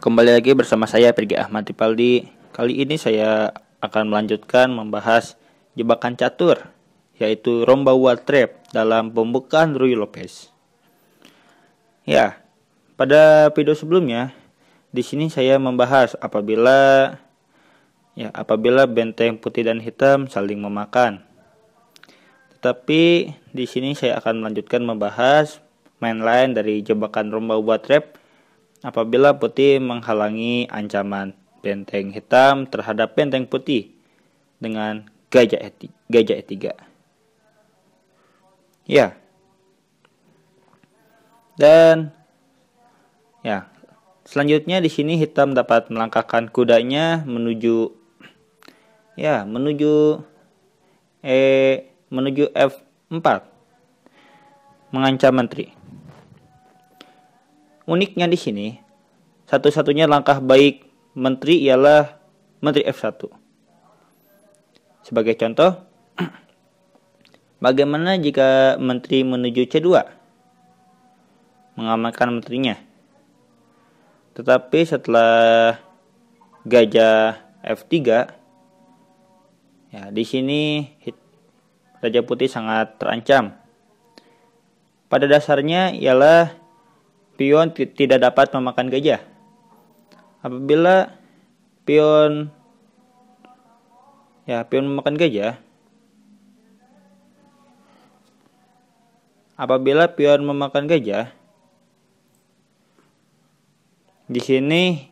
Kembali lagi bersama saya Pergi Ahmad Tipaldi. Kali ini saya akan melanjutkan membahas jebakan catur, yaitu Rombawa Trap dalam pembukaan Ruy Lopez. Ya, pada video sebelumnya di sini saya membahas apabila benteng putih dan hitam saling memakan. Tetapi di sini saya akan melanjutkan membahas main lain dari jebakan Rombawa Trap apabila putih menghalangi ancaman benteng hitam terhadap benteng putih dengan gajah E3. Ya. Dan selanjutnya di sini hitam dapat melangkahkan kudanya menuju F4 mengancam menteri. Uniknya di sini, satu-satunya langkah baik menteri ialah menteri F1. Sebagai contoh, bagaimana jika menteri menuju C2? Mengamankan menterinya. Tetapi setelah gajah F3, di sini Raja Putih sangat terancam. Pada dasarnya ialah pion tidak dapat memakan gajah. Apabila pion memakan gajah, di sini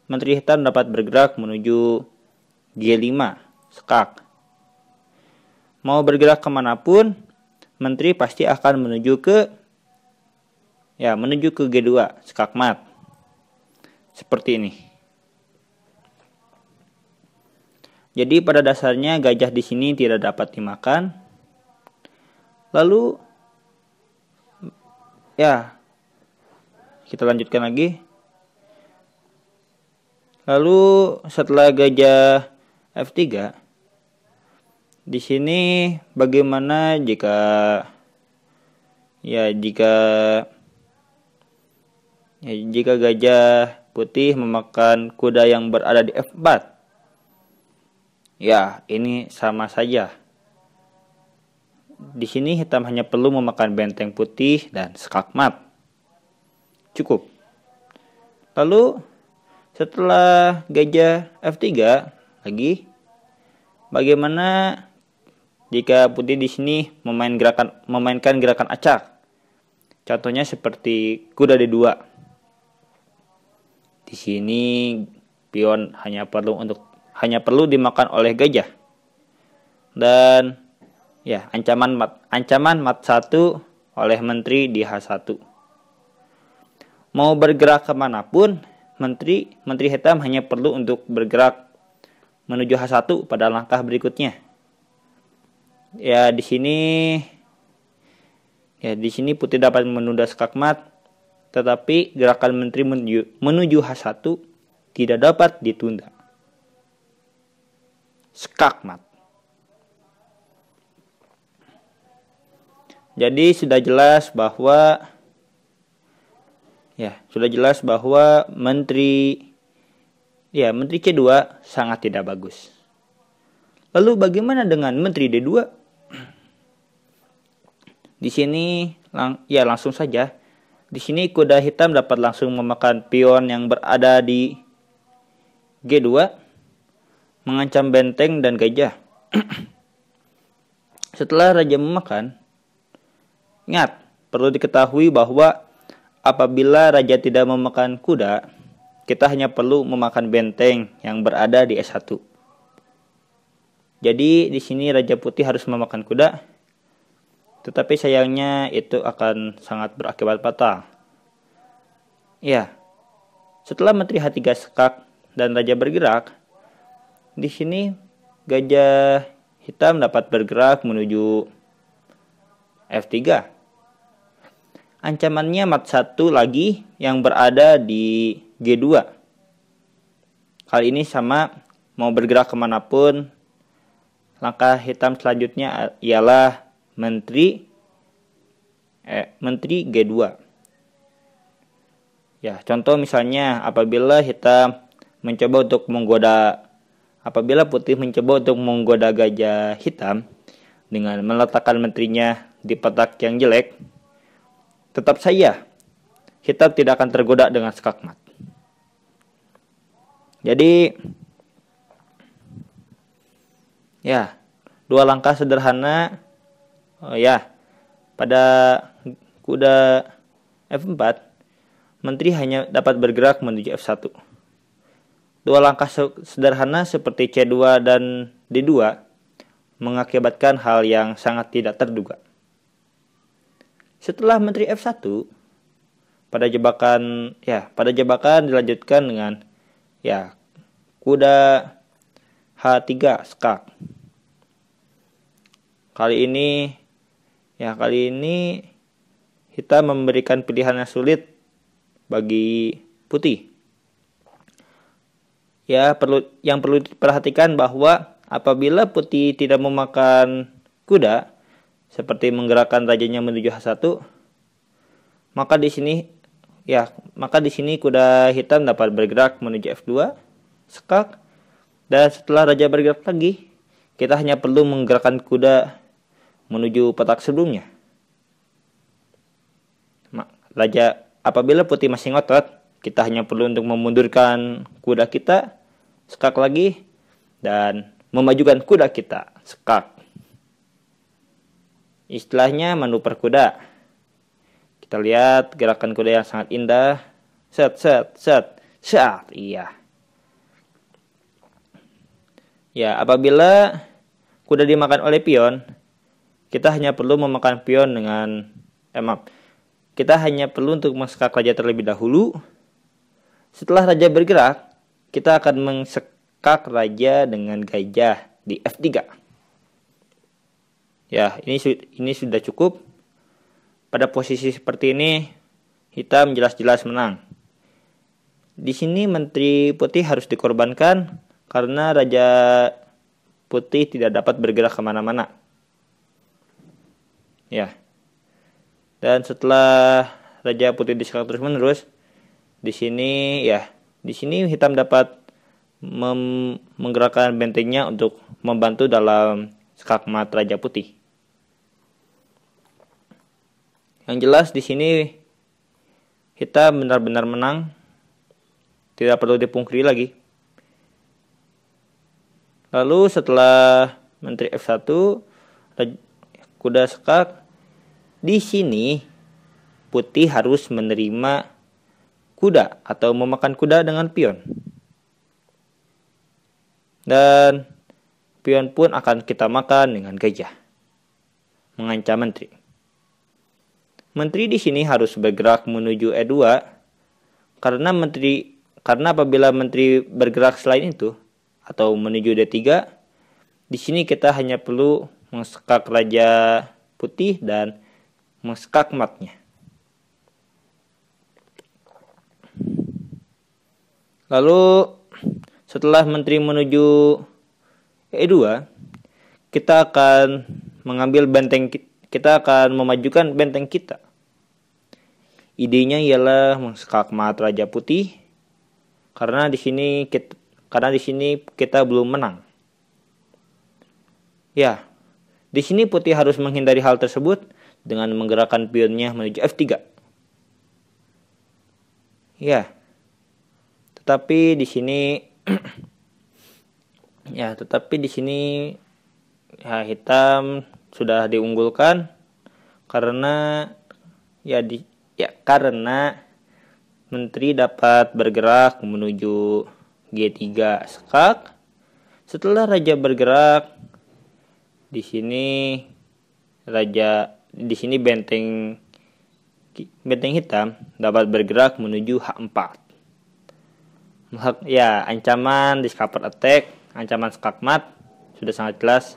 menteri hitam dapat bergerak menuju G5 skak. Mau bergerak kemanapun, menteri pasti akan menuju ke G2 skak mat. Seperti ini. Jadi pada dasarnya gajah di sini tidak dapat dimakan. Lalu kita lanjutkan lagi. Lalu setelah gajah F3, di sini bagaimana jika gajah putih memakan kuda yang berada di F4? Ini sama saja. Di sini hitam hanya perlu memakan benteng putih dan skak mat. Cukup. Lalu setelah gajah F3 lagi, bagaimana jika putih di sini memainkan gerakan acak? Contohnya seperti kuda D2. Di sini pion hanya perlu dimakan oleh gajah. Dan ancaman mat 1 oleh menteri di H1. Mau bergerak kemanapun, menteri hitam hanya perlu untuk bergerak menuju H1 pada langkah berikutnya. Di sini putih dapat menunda skak mat, tetapi gerakan menteri menuju H1 tidak dapat ditunda. Skak mat. Jadi sudah jelas bahwa menteri C2 sangat tidak bagus. Lalu bagaimana dengan menteri D2? Di sini langsung saja. Di sini kuda hitam dapat langsung memakan pion yang berada di G2, mengancam benteng dan gajah. Setelah raja memakan, ingat, perlu diketahui bahwa apabila raja tidak memakan kuda, kita hanya perlu memakan benteng yang berada di S1. Jadi di sini Raja Putih harus memakan kuda. Tetapi sayangnya itu akan sangat berakibat fatal. Setelah menteri H3 skak dan raja bergerak, di sini gajah hitam dapat bergerak menuju F3. Ancamannya mat 1 lagi yang berada di G2. Kali ini sama, mau bergerak kemanapun, langkah hitam selanjutnya ialah menteri G2. Ya, contoh misalnya apabila putih mencoba untuk menggoda gajah hitam dengan meletakkan menterinya di petak yang jelek, tetap saja hitam tidak akan tergoda dengan skakmat. Jadi, ya, 2 langkah sederhana pada kuda F4, menteri hanya dapat bergerak menuju F1. 2 langkah sederhana seperti C2 dan D2 mengakibatkan hal yang sangat tidak terduga. Setelah menteri F1, pada jebakan dilanjutkan dengan kuda H3 skak. Kali ini hitam memberikan pilihan yang sulit bagi putih. Yang perlu diperhatikan bahwa apabila putih tidak memakan kuda, seperti menggerakkan rajanya menuju H1, maka di sini kuda hitam dapat bergerak menuju F2 skak, dan setelah raja bergerak lagi, kita hanya perlu menggerakkan kuda menuju petak sebelumnya. Apabila putih masih ngotot, kita hanya perlu untuk memundurkan kuda kita skak lagi dan memajukan kuda kita skak. Istilahnya manuver kuda. Kita lihat gerakan kuda yang sangat indah. Set. Iya. Ya, apabila kuda dimakan oleh pion, kita hanya perlu memakan pion kita hanya perlu untuk menskak raja terlebih dahulu. Setelah raja bergerak, kita akan menskak raja dengan gajah di F3. Ya, ini sudah cukup. Pada posisi seperti ini, hitam jelas-jelas menang. Di sini menteri putih harus dikorbankan karena raja putih tidak dapat bergerak kemana-mana. Ya. Dan setelah raja putih diskak terus-menerus, di sini hitam dapat menggerakkan bentengnya untuk membantu dalam skakmat raja putih. Yang jelas di sini hitam benar-benar menang, tidak perlu dipungkiri lagi. Lalu setelah menteri F1, kuda skak, di sini putih harus menerima kuda atau memakan kuda dengan pion. Dan pion pun akan kita makan dengan gajah, mengancam menteri. Menteri di sini harus bergerak menuju E2 karena apabila menteri bergerak selain itu atau menuju D3, di sini kita hanya perlu menskak raja putih dan menskak matnya. Lalu setelah menteri menuju E2, kita akan memajukan benteng kita. Idenya ialah menskakmat raja putih karena di sini kita belum menang. Ya, di sini putih harus menghindari hal tersebut dengan menggerakkan pionnya menuju F3. Ya. Tetapi di sini hitam sudah diunggulkan karena menteri dapat bergerak menuju G3 skak. Setelah raja bergerak, di sini benteng hitam dapat bergerak menuju H4. Ya, ancaman discover attack, ancaman skakmat sudah sangat jelas.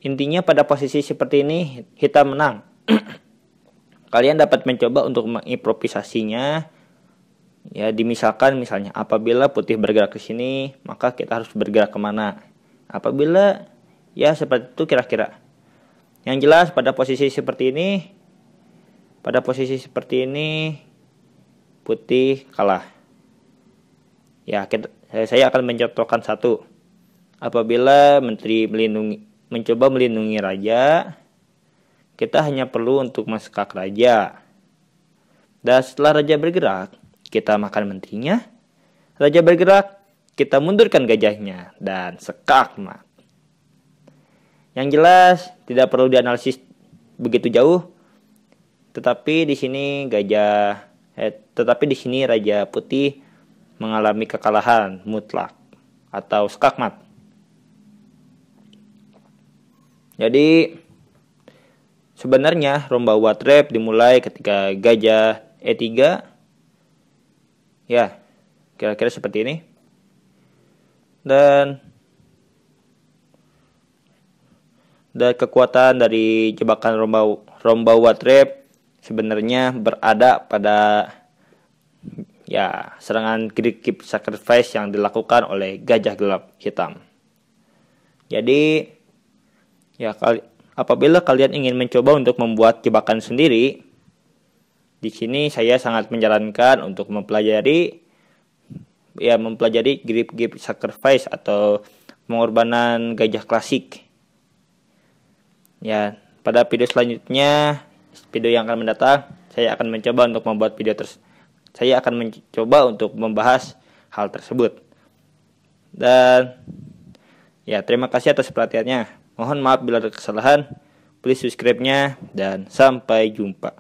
Intinya pada posisi seperti ini hitam menang. Kalian dapat mencoba untuk mengimprovisasinya. Ya, misalnya apabila putih bergerak ke sini, maka kita harus bergerak kemana? Apabila seperti itu kira-kira. Yang jelas pada posisi seperti ini Pada posisi seperti ini putih kalah. Ya, saya akan mencontohkan satu. Apabila menteri mencoba melindungi raja, kita hanya perlu untuk mensekak raja. Dan setelah raja bergerak, kita makan menterinya. Raja bergerak, kita mundurkan gajahnya dan sekak mat. Yang jelas tidak perlu dianalisis begitu jauh. Tetapi di sini Raja Putih mengalami kekalahan mutlak atau skakmat. Jadi sebenarnya lomba buat rap dimulai ketika gajah E3. Ya, kira-kira seperti ini. Dan kekuatan dari jebakan lomba buat rap sebenarnya berada pada serangan keep sacrifice yang dilakukan oleh gajah gelap hitam. Jadi apabila kalian ingin mencoba untuk membuat jebakan sendiri, di sini saya sangat menyarankan untuk mempelajari grip sacrifice atau pengorbanan gajah klasik. Ya, pada video selanjutnya, video yang akan mendatang, saya akan mencoba untuk membahas hal tersebut. Dan terima kasih atas perhatiannya. Mohon maaf bila ada kesalahan. Please subscribe-nya dan sampai jumpa.